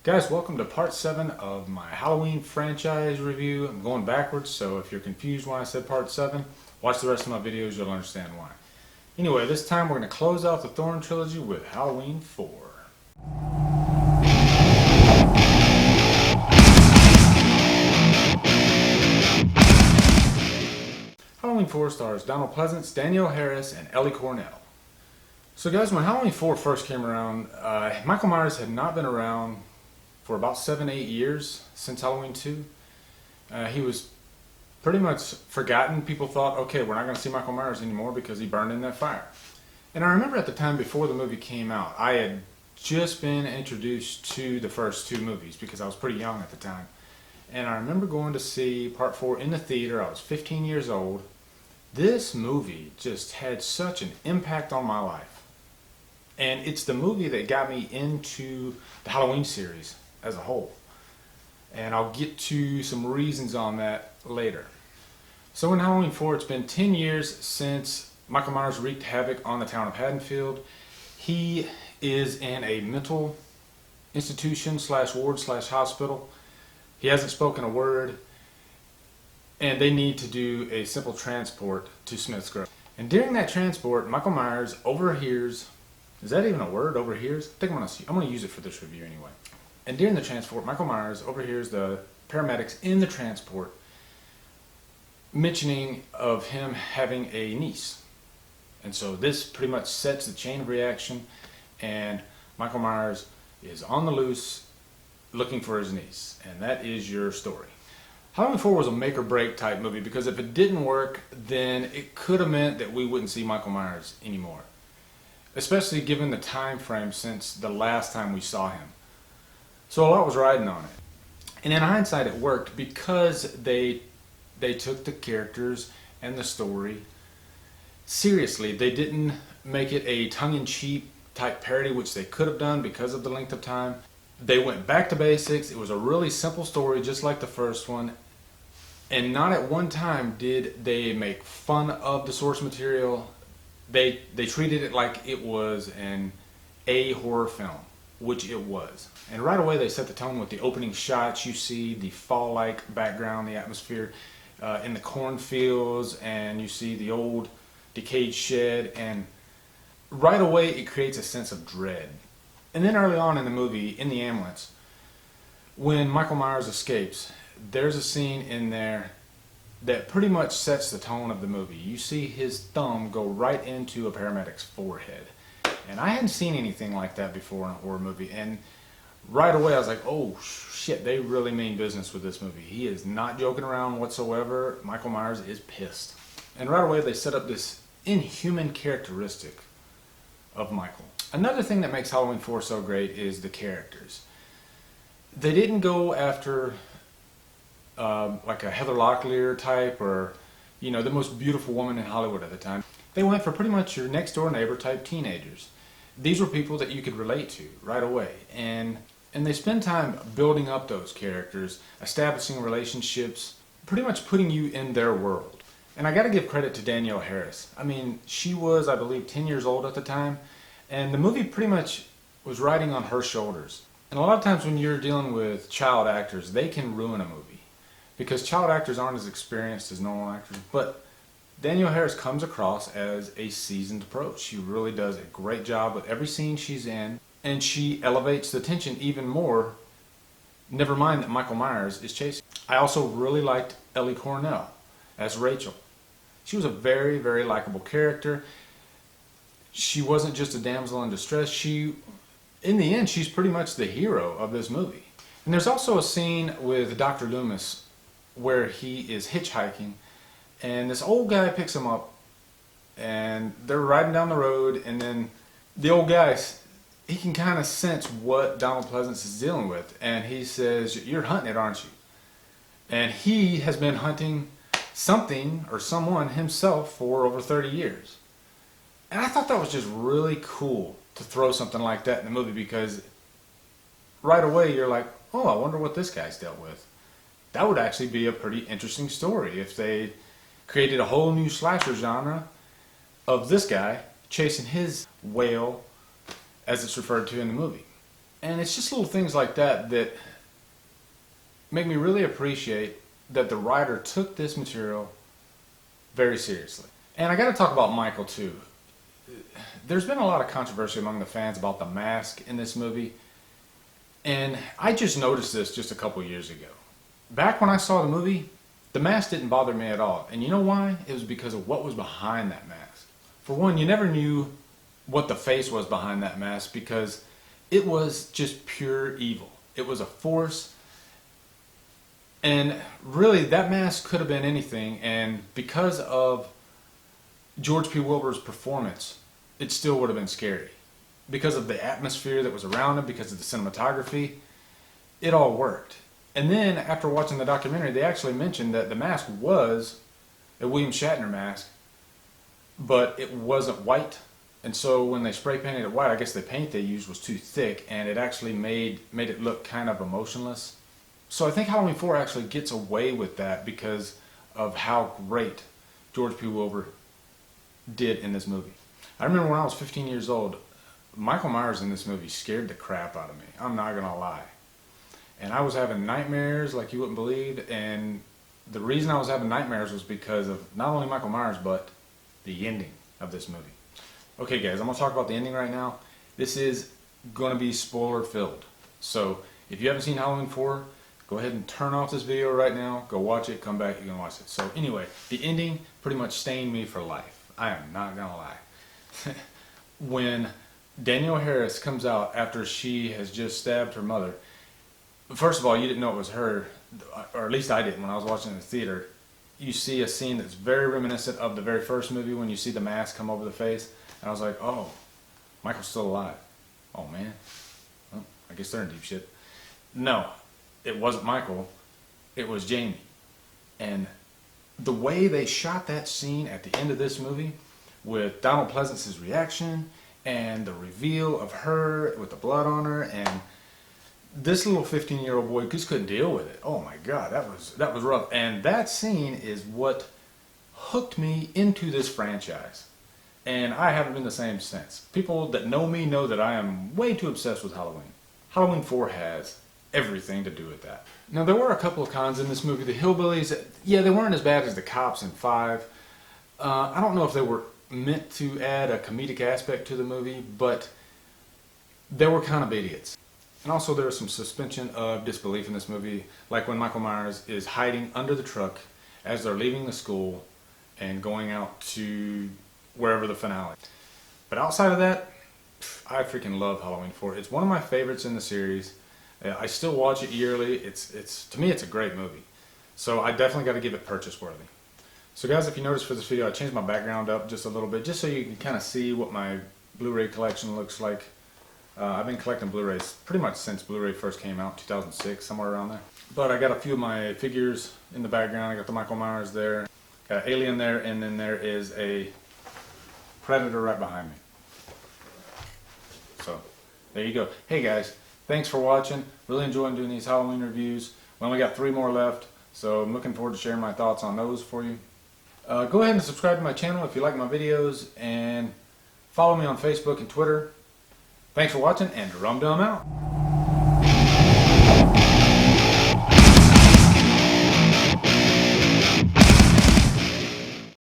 Guys, welcome to part 7 of my Halloween franchise review. I'm going backwards, so if you're confused when I said part 7, watch the rest of my videos, you'll understand why. Anyway, this time we're going to close out the Thorn trilogy with Halloween 4. Halloween 4 stars Donald Pleasance, Danielle Harris, and Ellie Cornell. So guys, when Halloween 4 first came around, Michael Myers had not been around for about 7-8 years since Halloween 2. He was pretty much forgotten. People thought, okay, we're not going to see Michael Myers anymore because he burned in that fire. And I remember at the time before the movie came out, I had just been introduced to the first two movies because I was pretty young at the time. And I remember going to see part 4 in the theater. I was 15 years old. This movie just had such an impact on my life. And it's the movie that got me into the Halloween series as a whole. And I'll get to some reasons on that later. So in Halloween 4, it's been 10 years since Michael Myers wreaked havoc on the town of Haddonfield. He is in a mental institution / ward / hospital. He hasn't spoken a word, and they need to do a simple transport to Smith's Grove. And during that transport, Michael Myers overhears, is that even a word, overhears? I think I'm going to use it for this review anyway. And during the transport, Michael Myers overhears the paramedics in the transport mentioning of him having a niece. And so this pretty much sets the chain of reaction, and Michael Myers is on the loose looking for his niece. And that is your story. Halloween 4 was a make or break type movie because if it didn't work, then it could have meant that we wouldn't see Michael Myers anymore. Especially given the time frame since the last time we saw him. So a lot was riding on it. And in hindsight, it worked because they took the characters and the story seriously. They didn't make it a tongue-in-cheek type parody, which they could have done because of the length of time. They went back to basics. It was a really simple story, just like the first one. And not at one time did they make fun of the source material. They treated it like it was a horror film, which it was. And right away they set the tone with the opening shots. You see the fall-like background, the atmosphere in the cornfields, and you see the old decayed shed, and right away it creates a sense of dread. And then early on in the movie, in the ambulance, when Michael Myers escapes, there's a scene in there that pretty much sets the tone of the movie. You see his thumb go right into a paramedic's forehead. And I hadn't seen anything like that before in a horror movie. And right away I was like, oh shit, they really mean business with this movie. He is not joking around whatsoever. Michael Myers is pissed. And right away they set up this inhuman characteristic of Michael. Another thing that makes Halloween 4 so great is the characters. They didn't go after like a Heather Locklear type or, you know, the most beautiful woman in Hollywood at the time. They went for pretty much your next door neighbor type teenagers. These were people that you could relate to right away. And they spend time building up those characters, establishing relationships, pretty much putting you in their world. And I gotta give credit to Danielle Harris. I mean, she was, I believe, 10 years old at the time. And the movie pretty much was riding on her shoulders. And a lot of times when you're dealing with child actors, they can ruin a movie. Because child actors aren't as experienced as normal actors. But Danielle Harris comes across as a seasoned pro. She really does a great job with every scene she's in. And she elevates the tension even more. Never mind that Michael Myers is chasing. I also really liked Ellie Cornell as Rachel. She was a very, very likable character. She wasn't just a damsel in distress. In the end, she's pretty much the hero of this movie. And there's also a scene with Dr. Loomis where he is hitchhiking, and this old guy picks him up, and they're riding down the road, and then the old guy, he can kind of sense what Donald Pleasance is dealing with, and he says, "You're hunting it, aren't you?" And he has been hunting something or someone himself for over 30 years. And I thought that was just really cool to throw something like that in the movie, because right away you're like, oh, I wonder what this guy's dealt with. That would actually be a pretty interesting story if they created a whole new slasher genre of this guy chasing his whale, as it's referred to in the movie. And it's just little things like that that make me really appreciate that the writer took this material very seriously. And I got to talk about Michael too. There's been a lot of controversy among the fans about the mask in this movie. And I just noticed this just a couple years ago. Back when I saw the movie, the mask didn't bother me at all. And you know why? It was because of what was behind that mask. For one, you never knew what the face was behind that mask because it was just pure evil. It was a force. And really, that mask could have been anything. And because of George P. Wilbur's performance, it still would have been scary. Because of the atmosphere that was around him, because of the cinematography, it all worked. And then, after watching the documentary, they actually mentioned that the mask was a William Shatner mask, but it wasn't white. And so when they spray painted it white, I guess the paint they used was too thick, and it actually made it look kind of emotionless. So I think Halloween 4 actually gets away with that because of how great George P. Wilbur did in this movie. I remember when I was 15 years old, Michael Myers in this movie scared the crap out of me. I'm not gonna lie. And I was having nightmares like you wouldn't believe, and the reason I was having nightmares was because of not only Michael Myers, but the ending of this movie. Okay guys, I'm gonna talk about the ending right now. This is gonna be spoiler filled. So if you haven't seen Halloween 4, go ahead and turn off this video right now, go watch it, come back, you can watch it. So anyway, the ending pretty much stained me for life. I am not gonna lie. When Danielle Harris comes out after she has just stabbed her mother, first of all, you didn't know it was her, or at least I didn't when I was watching it in the theater. You see a scene that's very reminiscent of the very first movie when you see the mask come over the face. And I was like, oh, Michael's still alive. Oh man, well, I guess they're in deep shit. No, it wasn't Michael, it was Jamie. And the way they shot that scene at the end of this movie with Donald Pleasance's reaction and the reveal of her with the blood on her, and this little 15-year-old boy just couldn't deal with it. Oh my God, that was rough. And that scene is what hooked me into this franchise. And I haven't been the same since. People that know me know that I am way too obsessed with Halloween. Halloween 4 has everything to do with that. Now there were a couple of cons in this movie. The hillbillies, yeah, they weren't as bad as the cops in 5. I don't know if they were meant to add a comedic aspect to the movie, but they were kind of idiots. And also there was some suspension of disbelief in this movie, like when Michael Myers is hiding under the truck as they're leaving the school and going out to wherever the finale. But outside of that, I freaking love Halloween 4. It's one of my favorites in the series. I still watch it yearly. It's to me, it's a great movie. So I definitely got to give it purchase worthy. So guys, if you noticed for this video, I changed my background up just a little bit, just so you can kind of see what my Blu-ray collection looks like. I've been collecting Blu-rays pretty much since Blu-ray first came out, 2006, somewhere around there. But I got a few of my figures in the background. I got the Michael Myers there, got Alien there, and then there is a Predator right behind me. So, there you go. Hey guys, thanks for watching. Really enjoying doing these Halloween reviews. We only got 3 more left, so I'm looking forward to sharing my thoughts on those for you. Go ahead and subscribe to my channel if you like my videos, and follow me on Facebook and Twitter. Thanks for watching, and Humdrum out.